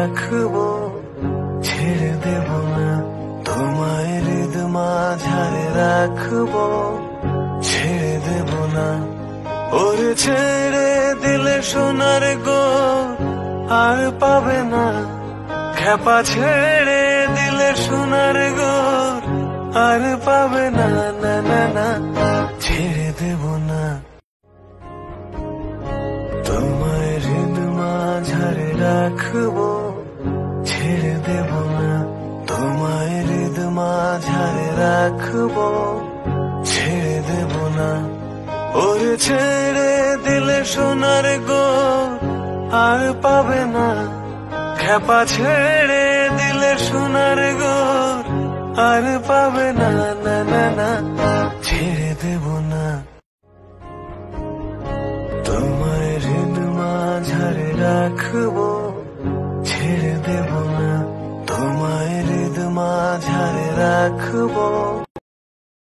রাখবো, ছেড়ে দেব না। তোমায় হৃদ মাঝারে রাখবো, ছেড়ে দেব না। ওরে ছেড়ে দিলে সোনার গো আর পাবে না, খেপা ছেড়ে দিলে সোনার গো আর পাবে না, না না না, ছেড়ে দেব না। তোমায় হৃদ মাঝারে রাখবো, ছেড়ে দেব না। তোমায় হৃদ মাঝারে রাখবো, ছেড়ে দেব না। ওরে ছেড়ে দিলে সোনার গো আর পাবে না, খেপা ছেড়ে দিলে সোনার গো আর পাবে না, না না না, ছেড়ে দেব না। তোমায় হৃদ মাঝারে রাখবো, ছেড়ে দেব না। তোমায় হৃদ মাঝারে রাখবো,